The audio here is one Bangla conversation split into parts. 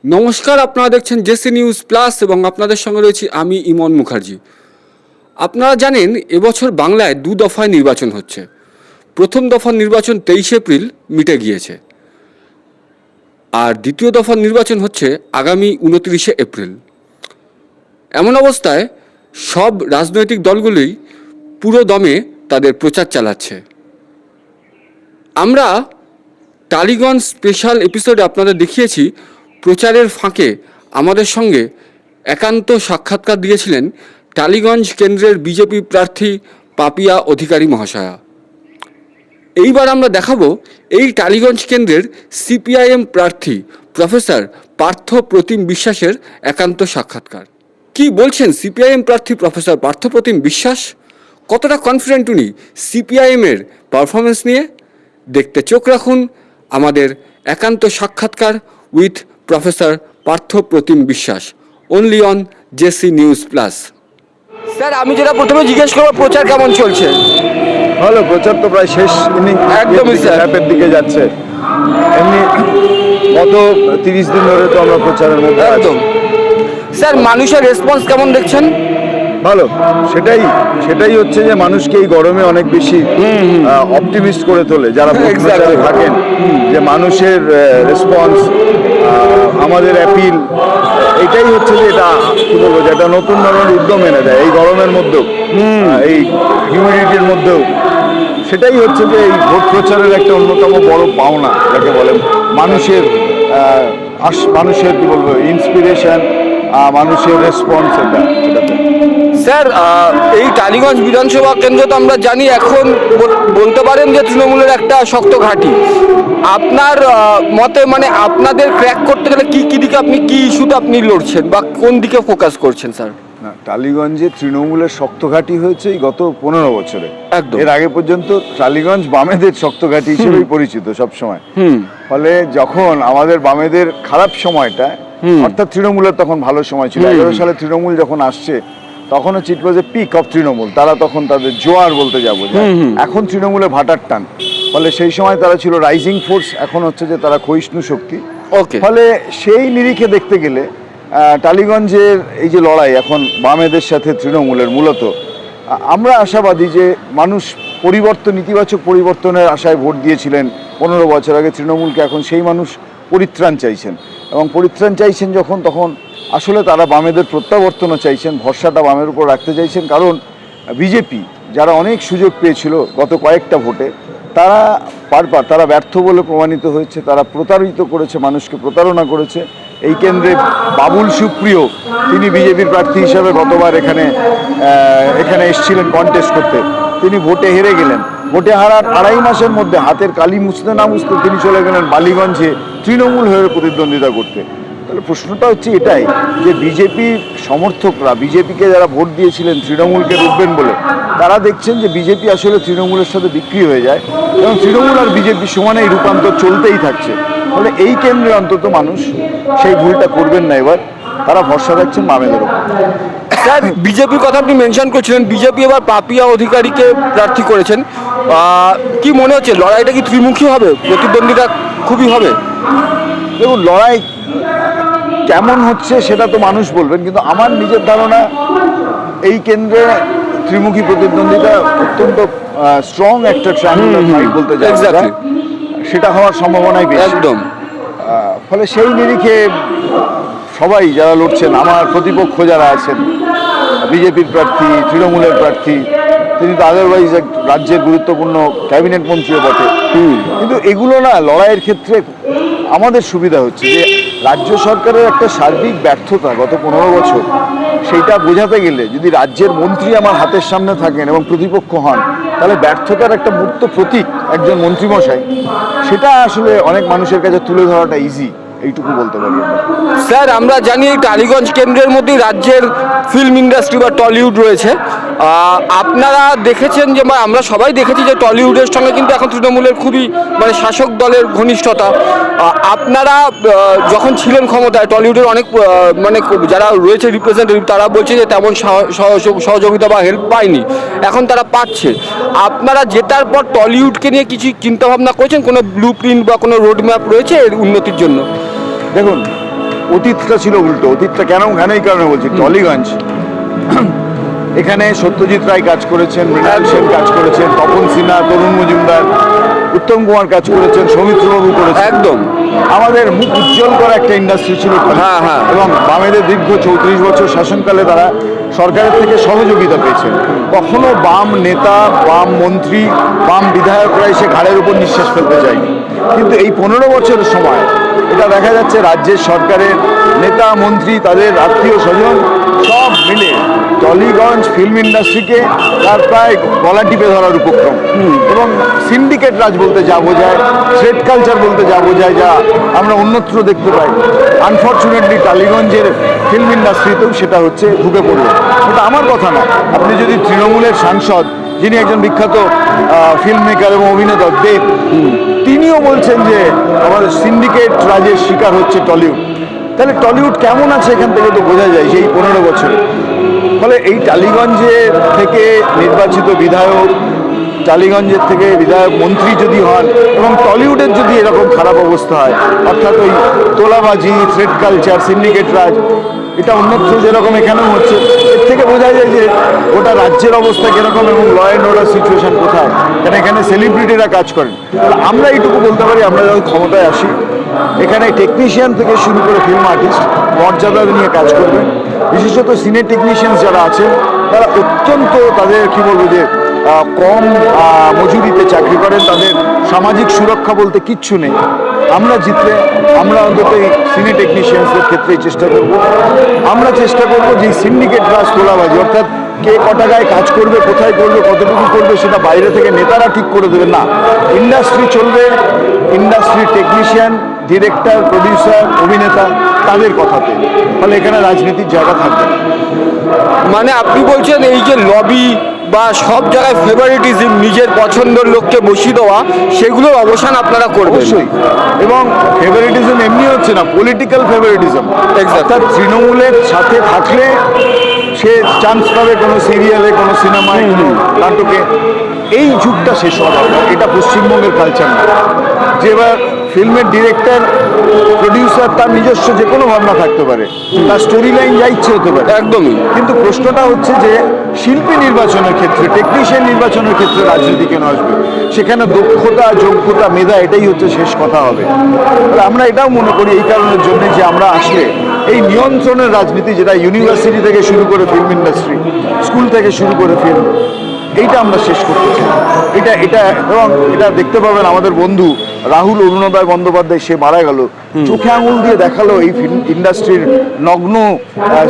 নমস্কার, আপনারা দেখছেন জেসি নিউজ প্লাস এবং আপনাদের সঙ্গে রয়েছি আমি ইমন মুখার্জি। আপনারা জানেন এবছর বাংলায় দু দফায় নির্বাচন হচ্ছে। প্রথম দফার নির্বাচন 23 এপ্রিল মিটে গিয়েছে, আর দ্বিতীয় দফার নির্বাচন হচ্ছে আগামী 29 এপ্রিল। এমন অবস্থায় সব রাজনৈতিক দলগুলোই পুরো দমে তাদের প্রচার চালাচ্ছে। আমরা টালিগঞ্জ স্পেশাল এপিসোডে আপনাদের দেখিয়েছি প্রচারের ফাঁকে আমাদের সঙ্গে একান্ত সাক্ষাৎকার দিয়েছিলেন টালিগঞ্জ কেন্দ্রের বিজেপি প্রার্থী পাপিয়া অধিকারী মহাশয়া। এইবার আমরা দেখাবো এই টালিগঞ্জ কেন্দ্রের সিপিআইএম প্রার্থী প্রফেসর পার্থ প্রতিম বিশ্বাসের একান্ত সাক্ষাৎকার। কি বলছেন সিপিআইএম প্রার্থী প্রফেসর পার্থ প্রতিম বিশ্বাস? কতটা কনফিডেন্ট উনি সিপিআইএমের পারফরমেন্স নিয়ে? দেখতে চোখ রাখুন আমাদের একান্ত সাক্ষাৎকার with professor Partha Pratim Biswas, only on JC news plus. Sir, আমি যেটা প্রথমে জিজ্ঞেস করবো, প্রচার কেমন চলছে? ভালো, প্রচার তো প্রায় শেষ একদমই স্যার, অ্যাপের দিকে যাচ্ছে। এমনি গত 30 দিন ধরে তো আমরা প্রচারের মধ্যে একদম। স্যার, মানুষের রেসপন্স কেমন দেখছেন? ভালো, সেটাই হচ্ছে যে মানুষকে এই গরমে অনেক বেশি অপটিমিস্ট করে তোলে যারা প্রচারে থাকেন, যে মানুষের রেসপন্স, আমাদের অ্যাপিল, এটাই হচ্ছে যে এটা কি বলবো, যে একটা নতুন ধরনের উদ্যম এনে দেয় এই গরমের মধ্যেও, এই হিউমিডিটির মধ্যেও। সেটাই হচ্ছে যে এই ভোট প্রচারের একটা অন্যতম বড় পাওনা যাকে বলেন, মানুষের কি বলবো ইন্সপিরেশন, মানুষের রেসপন্স, এটাতে। স্যার, এই টালিগঞ্জ বিধানসভা কেন্দ্র তো আমরা জানি এখন বলতে পারেন যে তৃণমূলের একটা শক্ত ঘাঁটি। আপনার মতে মানে আপনাদের ক্র্যাক করতে গেলে কি দিকে আপনি কি ইস্যুতে আপনি লড়ছেন বা কোন দিকে ফোকাস করছেন স্যার? না, টালিগঞ্জে তৃণমূলের শক্ত ঘাঁটি হয়েছে এই গত 15 বছরে। একদম। এর আগে পর্যন্ত টালিগঞ্জ বামেদের শক্ত ঘাঁটি হিসেবেই পরিচিত সবসময়। ফলে যখন আমাদের বামেদের খারাপ সময়টা, অর্থাৎ তৃণমূলের তখন ভালো সময় ছিল, 11 সালে তৃণমূল যখন আসছে তখন হচ্ছে ইট ওয়াজ এ পিক অফ তৃণমূল, তারা তখন তাদের জোয়ার বলতে যাবো। এখন তৃণমূলে ভাটার টান, ফলে সেই সময় তারা ছিল রাইজিং ফোর্স, এখন হচ্ছে যে তারা ক্ষয়িষ্ণু শক্তি। ফলে সেই নিরিখে দেখতে গেলে টালিগঞ্জের এই যে লড়াই এখন বামেদের সাথে তৃণমূলের, মূলত আমরা আশাবাদী যে মানুষ পরিবর্তন, ইতিবাচক পরিবর্তনের আশায় ভোট দিয়েছিলেন 15 বছর আগে তৃণমূলকে। এখন সেই মানুষ পরিত্রাণ চাইছেন, এবং পরিত্রাণ চাইছেন যখন, তখন আসলে তারা বামেদের প্রত্যাবর্তনও চাইছেন, ভরসাটা বামের উপর রাখতে চাইছেন। কারণ বিজেপি যারা অনেক সুযোগ পেয়েছিল গত কয়েকটা ভোটে, তারা ব্যর্থ বলে প্রমাণিত হয়েছে। তারা প্রতারিত করেছে, মানুষকে প্রতারণা করেছে। এই কেন্দ্রে বাবুল সুপ্রিয়, তিনি বিজেপির প্রার্থী হিসাবে গতবার এখানে এসেছিলেন কন্টেস্ট করতে, তিনি ভোটে হেরে গেলেন। ভোটে হারার 2.5 মাসের মধ্যে হাতের কালি মুছতে না মুছতে তিনি চলে গেলেন বালিগঞ্জে তৃণমূল হয়ে প্রতিদ্বন্দ্বিতা করতে। তাহলে প্রশ্নটা হচ্ছে এটাই, যে বিজেপির সমর্থকরা, বিজেপিকে যারা ভোট দিয়েছিলেন তৃণমূলকে রুখবেন বলে, তারা দেখছেন যে বিজেপি আসলে তৃণমূলের সাথে বিক্রি হয়ে যায়, এবং তৃণমূল আর বিজেপি সমানে এই রূপান্তর চলতেই থাকছে। ফলে এই কেন্দ্রে অন্তত মানুষ সেই ভুলটা করবেন না, এবার তারা ভরসা রাখছেন বামেদের উপর। স্যার, বিজেপির কথা আপনি মেনশন করছিলেন, বিজেপি এবার পাপিয়া অধিকারীকে প্রার্থী করেছেন। কি মনে হচ্ছে, লড়াইটা কি ত্রিমুখী হবে, প্রতিদ্বন্দ্বিতা খুবই হবে? দেখুন, লড়াই কেমন হচ্ছে সেটা তো মানুষ বলবেন, কিন্তু আমার নিজের ধারণা এই কেন্দ্রে ত্রিমুখী প্রতিদ্বন্দ্বিতা অত্যন্ত স্ট্রং একটা ট্রায়াঙ্গুলার ফাইট বলতে যায়, সেটা হওয়ার সম্ভাবনাই বেশি একদম। ফলে সেই নিরিখে সবাই যারা লড়ছেন, আমার প্রতিপক্ষ যারা আছেন, বিজেপির প্রার্থী, তৃণমূলের প্রার্থী, তিনি তো আদারওয়াইজ এক রাজ্যের গুরুত্বপূর্ণ ক্যাবিনেট মন্ত্রীও বটে, কিন্তু এগুলো না লড়াইয়ের ক্ষেত্রে আমাদের সুবিধা হচ্ছে যে রাজ্য সরকারের একটা সার্বিক ব্যর্থতা গত 15 বছর, সেইটা বোঝাতে গেলে যদি রাজ্যের মন্ত্রী আমার হাতের সামনে থাকেন এবং প্রতিপক্ষ হন, তাহলে ব্যর্থতার একটা মূর্ত প্রতীক একজন মন্ত্রীমশাই, সেটা আসলে অনেক মানুষের কাছে তুলে ধরাটা ইজি, এইটুকু বলতে পারি। স্যার, আমরা জানি এই টালিগঞ্জ কেন্দ্রের মধ্যেই রাজ্যের ফিল্ম ইন্ডাস্ট্রি বা টলিউড রয়েছে। আপনারা দেখেছেন যে, আমরা সবাই দেখেছি যে টলিউডের সঙ্গে কিন্তু এখন তৃণমূলের খুবই শাসক দলের ঘনিষ্ঠতা। আপনারা যখন ছিলেন ক্ষমতায়, টলিউডের অনেক যারা রয়েছে রিপ্রেজেন্টেটিভ, তারা বলছে যে তেমন সহযোগিতা বা হেল্প পায়নি, এখন তারা পাচ্ছে। আপনারা জেতার পর টলিউডকে নিয়ে কিছু চিন্তাভাবনা করেছেন? কোনো ব্লু প্রিন্ট বা কোনো রোড ম্যাপ রয়েছে এর উন্নতির জন্য? দেখুন, অতীতটা ছিল উল্টো। অতীতটা কেন এই কারণে বলছি, টলিগঞ্জ এখানে সত্যজিৎ রায় কাজ করেছেন, মৃণাল সেন কাজ করেছেন, তপন সিনহা, তরুণ মজুমদার, উত্তম কুমার কাজ করেছেন, সৌমিত্রবাবু করেছেন। একদম আমাদের মুখ উজ্জ্বল করা একটা ইন্ডাস্ট্রি ছিল হ্যাঁ, হ্যাঁ। এবং বামেদের দীর্ঘ 34 বছর শাসনকালে তারা সরকারের থেকে সহযোগিতা পেয়েছেন। কখনো বাম নেতা, বাম মন্ত্রী, বাম বিধায়করা এসে ঘাড়ের উপর নিঃশ্বাস ফেলতে চায়নি। কিন্তু এই 15 বছরের সময় এটা দেখা যাচ্ছে রাজ্যের সরকারের নেতা, মন্ত্রী, তাদের আত্মীয় স্বজন সব মিলে টলিগঞ্জ ফিল্ম ইন্ডাস্ট্রিকে তার প্রায় গলা টিপে ধরার উপক্রম। এবং সিন্ডিকেট রাজ বলতে যা বোঝায়, থ্রেড কালচার বলতে যা বোঝায়, যা আমরা অন্যত্র দেখতে পাই, আনফর্চুনেটলি টালিগঞ্জের ফিল্ম ইন্ডাস্ট্রিতেও সেটা হচ্ছে ঢুকে পড়লো। এটা আমার কথা না। আপনি যদি তৃণমূলের সাংসদ, যিনি একজন বিখ্যাত ফিল্ম মেকার এবং অভিনেতা দেব, তিনিও বলছেন যে আমাদের সিন্ডিকেট রাজের শিকার হচ্ছে টলিউড। তাহলে টলিউড কেমন আছে এখান থেকে তো বোঝা যায় সেই 15 বছরে। ফলে এই টালিগঞ্জের থেকে নির্বাচিত বিধায়ক, টালিগঞ্জের থেকে বিধায়ক মন্ত্রী যদি হন এবং টলিউডের যদি এরকম খারাপ অবস্থা হয়, অর্থাৎ ওই তোলাবাজি, থ্রেড কালচার, সিন্ডিকেট রাজ, এটা অন্যত্র যেরকম এখানেও হচ্ছে, এর থেকে বোঝা যায় যে গোটা রাজ্যের অবস্থা কীরকম এবং ল অ্যান্ড অর্ডার সিচুয়েশন কোথায়। কারণ এখানে সেলিব্রিটিরা কাজ করেন। আমরা এইটুকু বলতে পারি, আমরা যখন ক্ষমতায় আসি এখানে টেকনিশিয়ান থেকে শুরু করে ফিল্ম আর্টিস্ট মর্যাদা নিয়ে কাজ করবেন। বিশেষত সিনে টেকনিশিয়ান যারা আছেন তারা অত্যন্ত, তাদের কি বলবো যে কম মজুরিতে চাকরি করেন, তাদের সামাজিক সুরক্ষা বলতে কিচ্ছু নেই। আমরা জিতলে আমরা অন্তত এই সিনে টেকনিশিয়ানসদের ক্ষেত্রে চেষ্টা করব। আমরা চেষ্টা করবো যে সিন্ডিকেট রাজ, তোলাবাজি, অর্থাৎ কে ক টাকায় কাজ করবে, কোথায় করবে, কতটুকু করবে সেটা বাইরে থেকে নেতারা ঠিক করে দেবে না। ইন্ডাস্ট্রি চলবে ইন্ডাস্ট্রি টেকনিশিয়ান, ডিরেক্টর, প্রডিউসার, অভিনেতা তাদের কথাতে। ফলে এখানে রাজনীতির জায়গা থাকবে না। মানে আপনি বলছেন এই যে লবি বা সব জায়গায় ফেভারিটিজম, নিজের পছন্দের লোককে বসিয়ে দেওয়া, সেগুলোর অবসান আপনারা করবেন। অবশ্যই। এবং ফেভারিটিজম এমনি হচ্ছে না, পলিটিক্যাল ফেভারিটিজম। অর্থাৎ তৃণমূলের সাথে থাকলে সে চান্স পাবে কোনো সিরিয়ালে, কোনো সিনেমায়, কোনো নাটকে। এই যুগটা শেষ হওয়া দরকার। এটা পশ্চিমবঙ্গের কালচার না যে এবার ফিল্মের ডিরেক্টর, প্রডিউসার তার নিজস্ব যে কোনো ভাবনা থাকতে পারে, তার স্টোরি লাইন যা ইচ্ছে হতে পারে, একদমই। কিন্তু প্রশ্নটা হচ্ছে যে শিল্পী নির্বাচনের ক্ষেত্রে, টেকনিশিয়ান নির্বাচনের ক্ষেত্রে রাজনীতি কেন আসবে? সেখানে দক্ষতা, যোগ্যতা, মেধা এটাই হচ্ছে শেষ কথা হবে। তাহলে আমরা এটাও মনে করি এই কারণের জন্য যে আমরা আসলে এই নিয়ন্ত্রণের রাজনীতি, যেটা ইউনিভার্সিটি থেকে শুরু করে ফিল্ম ইন্ডাস্ট্রি, স্কুল থেকে শুরু করে ফিল্ম, এইটা আমরা শেষ করতে চাই। এটা এবং এটা দেখতে পাবেন আমাদের বন্ধু রাহুল অরুণোদয় বন্দ্যোপাধ্যায়, সে মারা গেল, চোখে আঙুল দিয়ে দেখালো এই ফিল্ম ইন্ডাস্ট্রির নগ্ন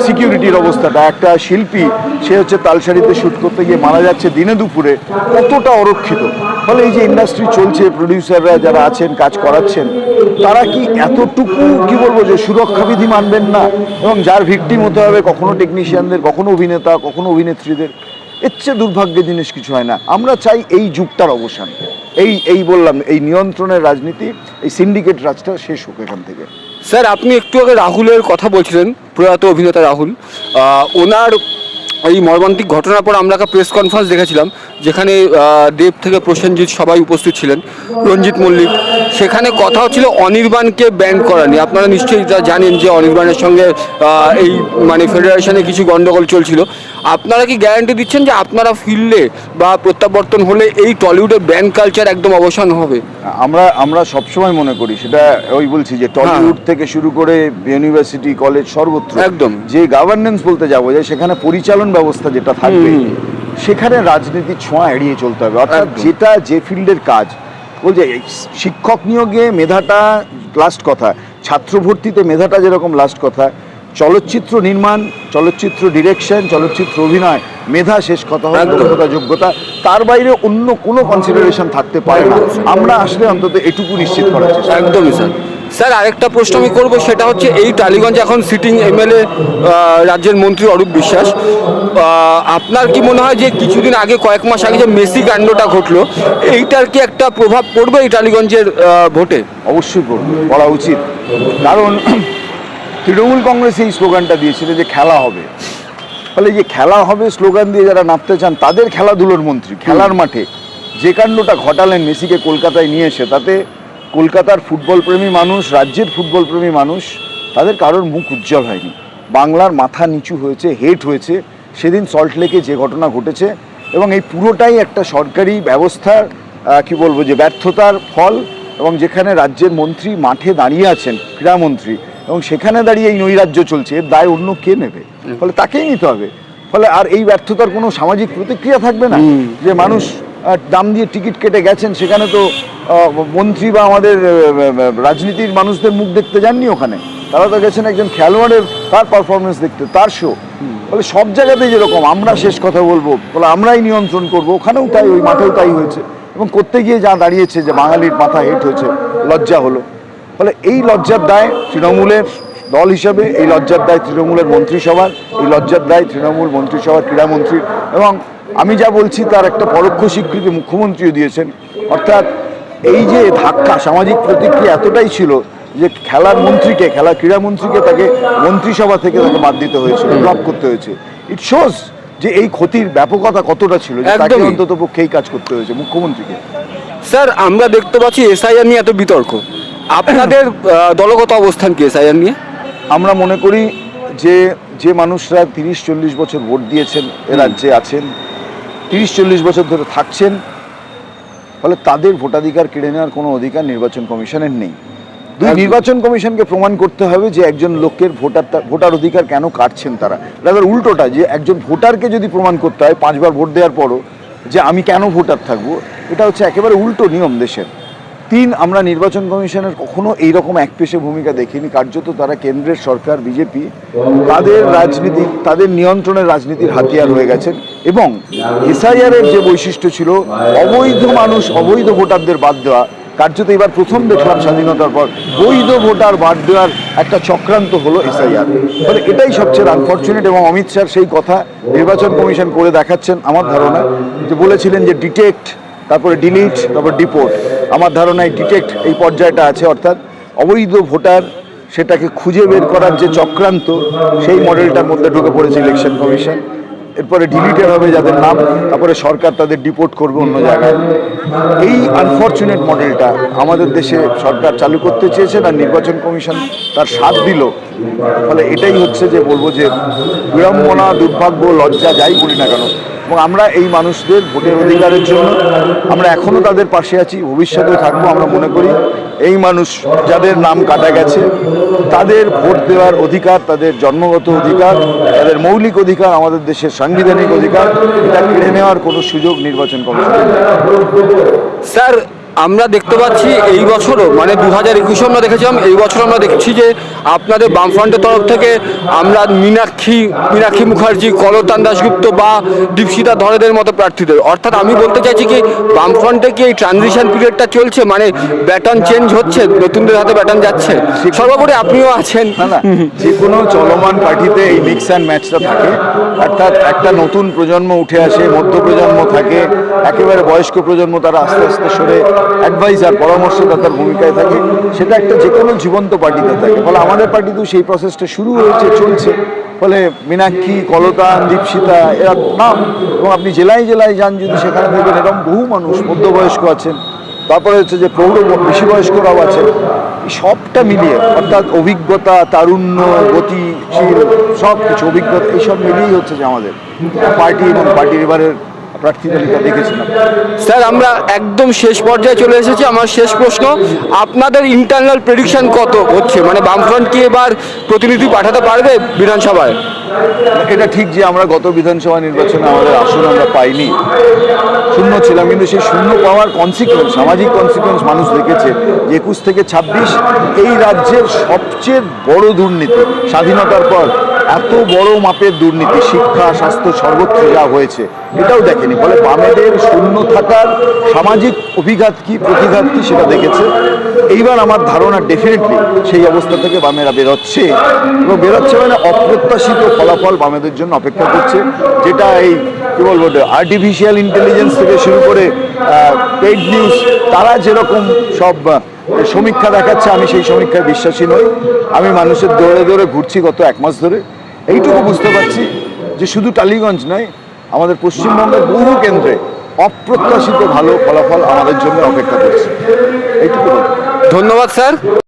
সিকিউরিটির অবস্থাটা। একটা শিল্পী, সে হচ্ছে তালসারিতে শ্যুট করতে গিয়ে মারা যাচ্ছে দিনে দুপুরে, কতটা অরক্ষিত। ফলে এই যে ইন্ডাস্ট্রি চলছে, প্রডিউসাররা যারা আছেন, কাজ করাচ্ছেন, তারা কি এতটুকু কি বলবো যে সুরক্ষাবিধি মানবেন না? এবং যার ভিকটিম হতে হবে কখনো টেকনিশিয়ানদের, কখনো অভিনেতা, কখনো অভিনেত্রীদের। এর চেয়ে দুর্ভাগ্যের জিনিস কিছু হয় না। আমরা চাই এই যুগটার অবসান। এই বললাম, এই নিয়ন্ত্রণের রাজনীতি, এই সিন্ডিকেট রাজটা শেষ হোক এখান থেকে। স্যার, আপনি একটু আগে রাহুলের কথা বলছিলেন, প্রয়াত অভিনেতা রাহুল। ওনার এই মর্মান্তিক ঘটনার পর আমরা একটা প্রেস কনফারেন্স দেখেছিলাম, যেখানে দেব থেকে প্রসেনজিৎ সবাই উপস্থিত ছিলেন, রঞ্জিত মল্লিক। সেখানে কথা হচ্ছিল অনির্বাণকে ব্যান করা নিয়ে। আপনারা নিশ্চয়ই এটা জানেন যে অনির্বাণের সঙ্গে এই মানে ফেডারেশনে কিছু গন্ডগোল চলছিল। আপনারা কি গ্যারান্টি দিচ্ছেন যে আপনারা ফিরলে বা প্রত্যাবর্তন হলে এই টলিউডের ব্যান কালচার একদম অবসান হবে? আমরা সবসময় মনে করি, সেটা ওই বলছি যে টলিউড থেকে শুরু করে ইউনিভার্সিটি, কলেজ, সর্বত্র একদম যে গভর্নেন্স বলতে যাবো, যে সেখানে পরিচালন ব্যবস্থা যেটা থাকবে, সেখানে রাজনীতির ছোঁয়া এড়িয়ে চলতে হবে। অর্থাৎ যেটা যে ফিল্ডের কাজ, বলছে শিক্ষক নিয়োগে মেধাটা লাস্ট কথা, ছাত্র ভর্তিতে মেধাটা যেরকম লাস্ট কথা, চলচ্চিত্র নির্মাণ, চলচ্চিত্র ডিরেকশন, চলচ্চিত্র অভিনয়, মেধা শেষ কথা হয়, দক্ষতা, যোগ্যতা। তার বাইরে অন্য কোনো কনসিডারেশন থাকতে পারে না। আমরা আসলে অন্তত এটুকু নিশ্চিত করার চেষ্টা। একদমই স্যার। স্যার, আরেকটা প্রশ্ন আমি করবো, সেটা হচ্ছে এই টালিগঞ্জে এখন সিটিং এমএলএ রাজ্যের মন্ত্রী অরূপ বিশ্বাস। আপনার কি মনে হয় যে কিছুদিন আগে, কয়েক মাস আগে যে মেসি কাণ্ডটা ঘটলো, এইটার কি একটা প্রভাব পড়বে এই টালিগঞ্জের ভোটে? অবশ্যই পড়া উচিত। কারণ তৃণমূল কংগ্রেস এই স্লোগানটা দিয়েছিল যে খেলা হবে। ফলে যে খেলা হবে স্লোগান দিয়ে যারা নামতে চান, তাদের খেলাধুলোর মন্ত্রী খেলার মাঠে যে কাণ্ডটা ঘটালেন মেসিকে কলকাতায় নিয়ে এসে, তাতে কলকাতার ফুটবল প্রেমী মানুষ, রাজ্যের ফুটবল প্রেমী মানুষ তাদের কারোর মুখ উজ্জ্বল হয়নি। বাংলার মাথা নিচু হয়েছে, হেট হয়েছে সেদিন সল্টলেকে যে ঘটনা ঘটেছে, এবং এই পুরোটাই একটা সরকারি ব্যবস্থার কি বলবো যে ব্যর্থতার ফল। এবং যেখানে রাজ্যের মন্ত্রী মাঠে দাঁড়িয়ে আছেন, ক্রীড়ামন্ত্রী, এবং সেখানে দাঁড়িয়ে এই নৈরাজ্য চলছে, এর দায় অন্য কে নেবে? ফলে তাকেই নিতে হবে। ফলে আর এই ব্যর্থতার কোনো সামাজিক প্রতিক্রিয়া থাকবে না। যে মানুষ দাম দিয়ে টিকিট কেটে গেছেন, সেখানে তো মন্ত্রী বা আমাদের রাজনীতির মানুষদের মুখ দেখতে যাননি ওখানে, তারা তো গেছেন একজন খেলোয়াড়ের তার পারফরমেন্স দেখতে, তার শো। ফলে সব জায়গাতে যেরকম আমরা শেষ কথা বলবো, ফলে আমরাই নিয়ন্ত্রণ করবো, ওখানেও তাই, ওই মাঠেও তাই হয়েছে। এবং করতে গিয়ে যা দাঁড়িয়েছে যে বাঙালির মাথা হেট হয়েছে, লজ্জা হলো। ফলে এই লজ্জার দায় তৃণমূলের দল হিসাবে, এই লজ্জার দায় তৃণমূলের মন্ত্রিসভার, এই লজ্জার দায় তৃণমূল মন্ত্রিসভার ক্রীড়ামন্ত্রীর। এবং আমি যা বলছি তার একটা পরোক্ষ স্বীকৃতি মুখ্যমন্ত্রীও দিয়েছেন। অর্থাৎ এই যে ধাক্কা, সামাজিক প্রতিক্রিয়া এতটাই ছিল যে খেলার ক্রীড়ামন্ত্রীকে তাকে মন্ত্রিসভা থেকে তাকে বাদ দিতে হয়েছিল, ড্রপ করতে হয়েছে। ইট শোজ যে এই ক্ষতির ব্যাপকতা কতটা ছিল, যে তাকে অন্তত পক্ষে এই কাজ করতে হয়েছে মুখ্যমন্ত্রীকে। স্যার, আমরা দেখতে পাচ্ছি এসআইআর নিয়ে এত বিতর্ক, আপনাদের দলগত অবস্থান কি এসআইআর নিয়ে? আমরা মনে করি যে মানুষরা 30-40 বছর ভোট দিয়েছেন, এ রাজ্যে আছেন, 30-40 বছর ধরে থাকছেন, ফলে তাদের ভোটাধিকার কেড়ে নেওয়ার কোনো অধিকার নির্বাচন কমিশনের নেই। নির্বাচন কমিশনকে প্রমাণ করতে হবে যে একজন লোকের ভোটার অধিকার কেন কাটছেন তারা। রাদার উল্টোটা, যে একজন ভোটারকে যদি প্রমাণ করতে হয় 5 বার ভোট দেওয়ার পরও যে আমি কেন ভোটার থাকবো, এটা হচ্ছে একেবারে উল্টো নিয়ম দেশের। 3, আমরা নির্বাচন কমিশনের কখনো এইরকম একপেশে ভূমিকা দেখিনি। কার্যত তারা কেন্দ্রের সরকার বিজেপি তাদের রাজনীতি, তাদের নিয়ন্ত্রণের রাজনীতির হাতিয়ার হয়ে গেছেন। এবং এসআইআরের যে বৈশিষ্ট্য ছিল অবৈধ মানুষ, অবৈধ ভোটারদের বাদ দেওয়া, কার্যত এবার প্রথম দেখলাম স্বাধীনতার পর বৈধ ভোটার বাদ দেওয়ার একটা চক্রান্ত হলো এসআইআর। ফলে এটাই সবচেয়ে আনফর্চুনেট। এবং অমিত শাহ সেই কথা নির্বাচন কমিশন করে দেখাচ্ছেন আমার ধারণা, যে বলেছিলেন যে ডিটেক্ট, তারপরে ডিলিট, তারপর ডিপোর্ট। আমার ধারণায় ডিটেক্ট এই পর্যায়টা আছে, অর্থাৎ অবৈধ ভোটার সেটাকে খুঁজে বের করার যে চক্রান্ত, সেই মডেলটার মধ্যে ঢুকে পড়েছে ইলেকশন কমিশন। এরপরে ডিলিটেড হবে যাদের নাম, তারপরে সরকার তাদের ডিপোর্ট করবে অন্য জায়গায়। এই আনফর্চুনেট মডেলটা আমাদের দেশে সরকার চালু করতে চেয়েছেন, আর নির্বাচন কমিশন তার সাথ দিল। ফলে এটাই হচ্ছে যে বলবো যে বিড়ম্বনা, দুর্ভাগ্য, লজ্জা, যাই বলি না কেন। এবং আমরা এই মানুষদের ভোটের অধিকারের জন্য আমরা এখনও তাদের পাশে আছি, ভবিষ্যতেও থাকবো। আমরা মনে করি এই মানুষ যাদের নাম কাটা গেছে তাদের ভোট দেওয়ার অধিকার, তাদের জন্মগত অধিকার, তাদের মৌলিক অধিকার, আমাদের দেশের সাংবিধানিক অধিকার, এটা কেড়ে নেওয়ার কোনো সুযোগ নির্বাচন কমিশনের নেই। স্যার, আমরা দেখতে পাচ্ছি এই বছরও, মানে 2021 আমরা দেখেছিলাম, এই বছর আমরা দেখছি যে আপনাদের বামফ্রন্টের তরফ থেকে আমরা মীনাক্ষী মুখার্জি, কলতান দাশগুপ্ত বা দীপশিতা ধরেদের মতো প্রার্থীদের, অর্থাৎ আমি বলতে চাইছি কি বামফ্রন্টে কি এই ট্রানজিশন পিরিয়ডটা চলছে, মানে ব্যাটন চেঞ্জ হচ্ছে, নতুনদের হাতে ব্যাটন যাচ্ছে? সর্বোপরি আপনিও আছেন। না, যে কোনো চলমান পার্টিতে এই মিক্স অ্যান্ড ম্যাচটা থাকে। অর্থাৎ একটা নতুন প্রজন্ম উঠে আসে, মধ্য প্রজন্ম থাকে, একেবারে বয়স্ক প্রজন্ম তারা আস্তে আস্তে সরে অ্যাডভাইজার, পরামর্শদাতার ভূমিকায় থাকে। সেটা একটা যে কোনো জীবন্ত পার্টিতে থাকে। ফলে আমাদের পার্টিতেও সেই প্রসেসটা শুরু হয়েছে, চলছে। ফলে মীনাক্ষী, কলতান, দীপশিতা এরা নাম, এবং আপনি জেলায় জেলায় যান যদি সেখানে দেখবেন এরকম বহু মানুষ, মধ্যবয়স্ক আছেন, তারপরে হচ্ছে যে প্রৌঢ় বেশি বয়স্করাও আছেন। সবটা মিলিয়ে, অর্থাৎ অভিজ্ঞতা, তারুণ্য, গতিশীল সব কিছু, অভিজ্ঞতা, এইসব মিলিয়েই হচ্ছে যে আমাদের পার্টি এবং পার্টির এবারের প্রার্থী তালিকা দেখেছিলাম। স্যার, আমরা একদম শেষ পর্যায়ে চলে এসেছি। আমার শেষ প্রশ্ন, আপনাদের ইন্টারনাল প্রেডিকশন কত হচ্ছে, মানে বামফ্রন্ট কি এবার প্রতিনিধি পাঠাতে পারবে বিধানসভায়? এটা ঠিক যে আমরা গত বিধানসভা নির্বাচনে আমাদের আসন আমরা পাইনি, শূন্য ছিলাম। কিন্তু সেই শূন্য পাওয়ার কনসিকুয়েন্স, সামাজিক কনসিকুয়েন্স মানুষ দেখেছে যে 21 থেকে 26 এই রাজ্যের সবচেয়ে বড় দুর্নীতি স্বাধীনতার পর, এত বড় মাপের দুর্নীতি, শিক্ষা, স্বাস্থ্য, সর্বত্র যা হয়েছে এটাও দেখেনি। ফলে বামেদের শূন্য থাকার সামাজিক অভিঘাত কি, প্রতিঘাত কি, সেটা দেখেছে। এইবার আমার ধারণা ডেফিনেটলি সেই অবস্থা থেকে বামেরা বেরোচ্ছে, এবং বেরোচ্ছে মানে অপ্রত্যাশিত ফলাফল বামেদের জন্য অপেক্ষা করছে। যেটা এই কী বলবো, আর্টিফিশিয়াল ইন্টেলিজেন্স থেকে শুরু করে পেইড নিউজ, তারা যেরকম সব সমীক্ষা দেখাচ্ছে, আমি সেই সমীক্ষায় বিশ্বাসী নই। আমি মানুষের দৌড়ে দৌড়ে ঘুরছি গত 1 মাস ধরে, এইটুকু বুঝতে পারছি যে শুধু টালিগঞ্জ নয়, আমাদের পশ্চিমবঙ্গের বহু কেন্দ্রে অপ্রত্যাশিত ভালো ফলাফল আমাদের জন্য অপেক্ষা করছে। এইটুকু। ধন্যবাদ স্যার।